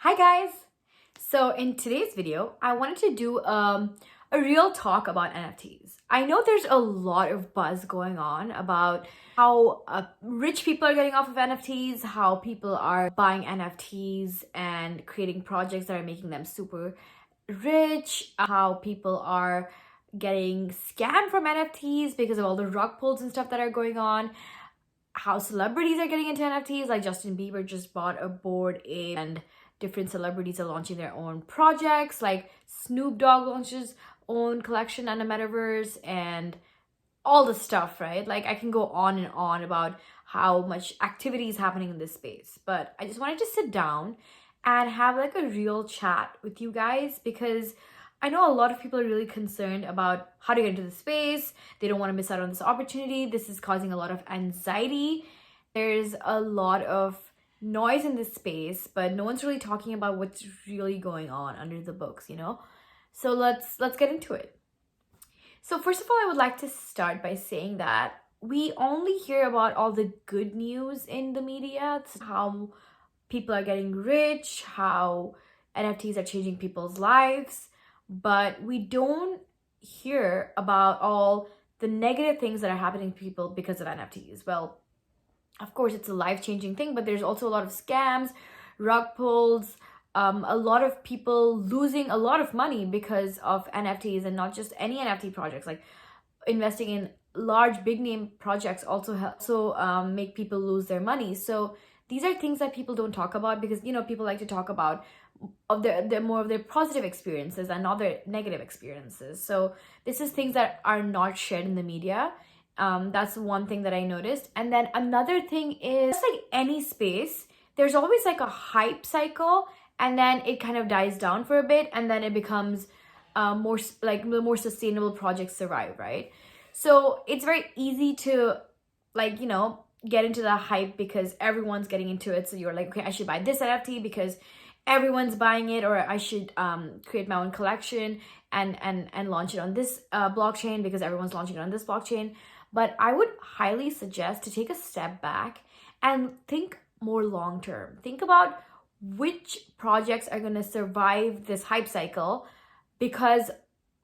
Hi guys! So in today's video, I wanted to do a real talk about NFTs. I know there's a lot of buzz going on about how rich people are getting off of NFTs, how people are buying NFTs and creating projects that are making them super rich, how people are getting scammed from NFTs because of all the rug pulls and stuff that are going on, how celebrities are getting into NFTs, like Justin Bieber just bought a Bored Ape, and different celebrities are launching their own projects, like Snoop Dogg launches own collection and a metaverse and all the stuff, right? Like I can go on and on about how much activity is happening in this space, but I just wanted to sit down and have like a real chat with you guys because I know a lot of people are really concerned about how to get into the space. They don't want to miss out on this opportunity. This is causing a lot of anxiety. There's a lot of noise in this space, but no one's really talking about what's really going on under the books, So let's get into it. So first of all, I would like to start by saying that we only hear about all the good news in the media. It's how people are getting rich, how NFTs are changing people's lives, but we don't hear about all the negative things that are happening to people because of NFTs. Well, of course, it's a life-changing thing, but there's also a lot of scams, rug pulls, a lot of people losing a lot of money because of NFTs, and not just any NFT projects. Like investing in large, big-name projects also make people lose their money. So these are things that people don't talk about because, people like to talk about more of their positive experiences and not their negative experiences. So this is things that are not shared in the media. That's one thing that I noticed. And then another thing is, just like any space, there's always like a hype cycle, and then it kind of dies down for a bit, and then it becomes more sustainable projects survive, right? So it's very easy to get into the hype because everyone's getting into it. So you're like, okay, I should buy this NFT because everyone's buying it, or I should create my own collection and launch it on this blockchain because everyone's launching it on this blockchain. But I would highly suggest to take a step back and think more long term. Think about which projects are going to survive this hype cycle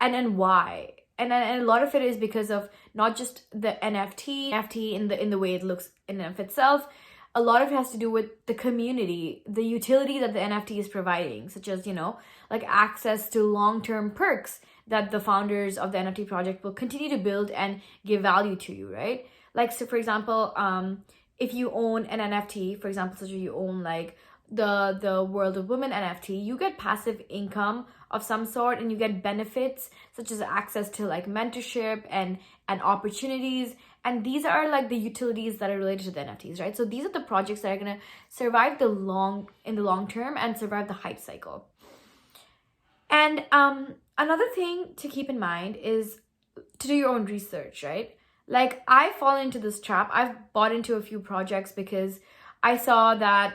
and why. And a lot of it is because of not just the NFT in the way it looks in and of itself. A lot of it has to do with the community, the utility that the NFT is providing, such as, like access to long-term perks that the founders of the NFT project will continue to build and give value to you, right? Like, so for example, if you own an NFT, for example, such as you own like the World of Women NFT, you get passive income of some sort, and you get benefits such as access to like mentorship and opportunities. And these are like the utilities that are related to the NFTs, right? So these are the projects that are going to survive in the long term and survive the hype cycle. And another thing to keep in mind is to do your own research, right? Like I've fallen into this trap. I've bought into a few projects because I saw that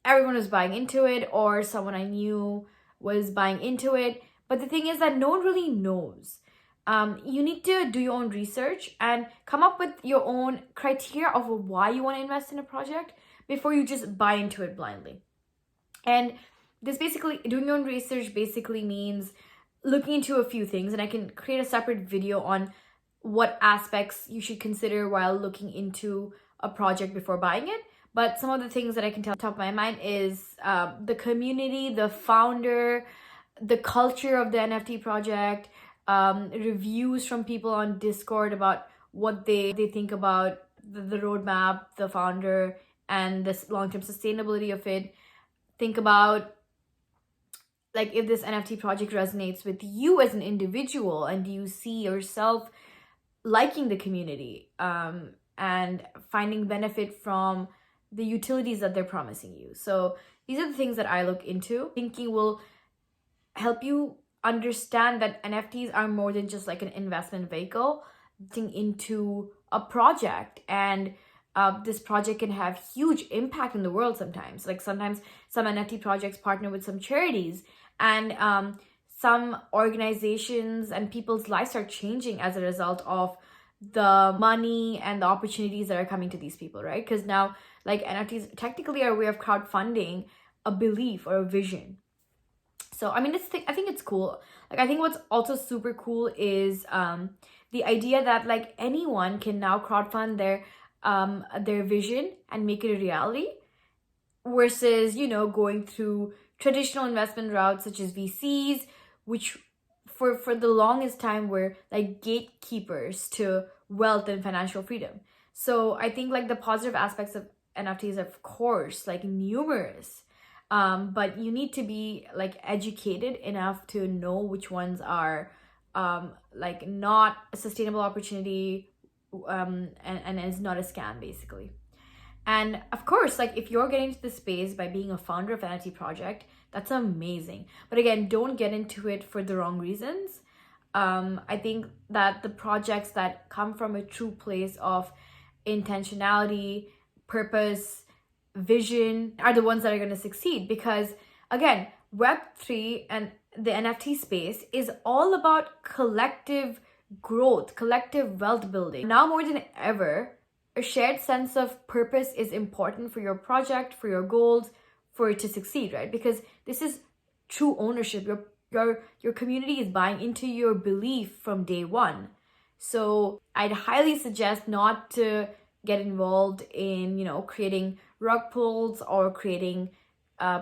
everyone was buying into it, or someone I knew was buying into it. But the thing is that no one really knows. You need to do your own research and come up with your own criteria of why you want to invest in a project before you just buy into it blindly. And this basically, doing your own research basically means looking into a few things, and I can create a separate video on what aspects you should consider while looking into a project before buying it. But some of the things that I can tell top of my mind is the community, the founder, the culture of the NFT project, reviews from people on Discord about what they think about the roadmap, the founder, and the long-term sustainability of it. Think about like if this NFT project resonates with you as an individual, and do you see yourself liking the community and finding benefit from the utilities that they're promising you. So these are the things that I look into. Thinking will help you understand that NFTs are more than just like an investment vehicle into a project, and this project can have huge impact in the world sometimes. Like sometimes some NFT projects partner with some charities, and some organizations and people's lives are changing as a result of the money and the opportunities that are coming to these people, right? Because now like NFTs technically are a way of crowdfunding a belief or a vision. So I mean, I think it's cool. Like, I think what's also super cool is the idea that like anyone can now crowdfund their vision and make it a reality, versus, you know, going through traditional investment routes such as VCs, which for the longest time were like gatekeepers to wealth and financial freedom. So I think like the positive aspects of NFTs are, of course, like numerous. But you need to be like educated enough to know which ones are like not a sustainable opportunity, and it's not a scam basically. And of course, like if you're getting into the space by being a founder of an NFT project, that's amazing. But again, don't get into it for the wrong reasons. I think that the projects that come from a true place of intentionality, purpose, vision are the ones that are going to succeed, because again, Web3 and the NFT space is all about collective growth, collective wealth building. Now more than ever, a shared sense of purpose is important for your project, for your goals, for it to succeed, right? Because this is true ownership. Your community is buying into your belief from day one. So I'd highly suggest not to get involved in, you know, creating rug pulls or creating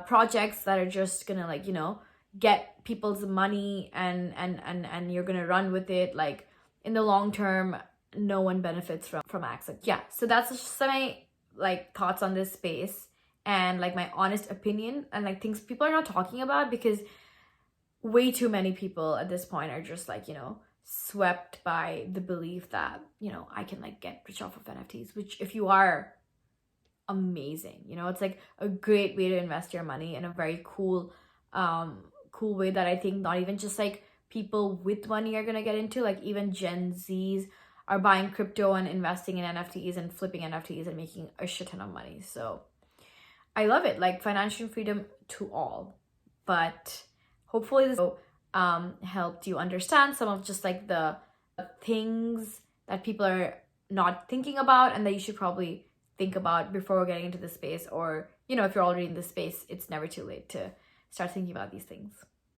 projects that are just gonna, like, you know, get people's money and you're gonna run with it. Like, in the long term, no one benefits from access. Yeah, so that's just my like thoughts on this space, and like my honest opinion, and like things people are not talking about, because way too many people at this point are just like, you know, swept by the belief that, you know, I can like get rich off of NFTs, which if you are, amazing. You know, it's like a great way to invest your money in a very cool way that I think not even just like people with money are gonna get into. Like even Gen Zs are buying crypto and investing in NFTs and flipping NFTs and making a shit ton of money. So I love it. Like, financial freedom to all. But hopefully this helped you understand some of just like the things that people are not thinking about and that you should probably think about before getting into the space. Or, you know, if you're already in the space, it's never too late to start thinking about these things.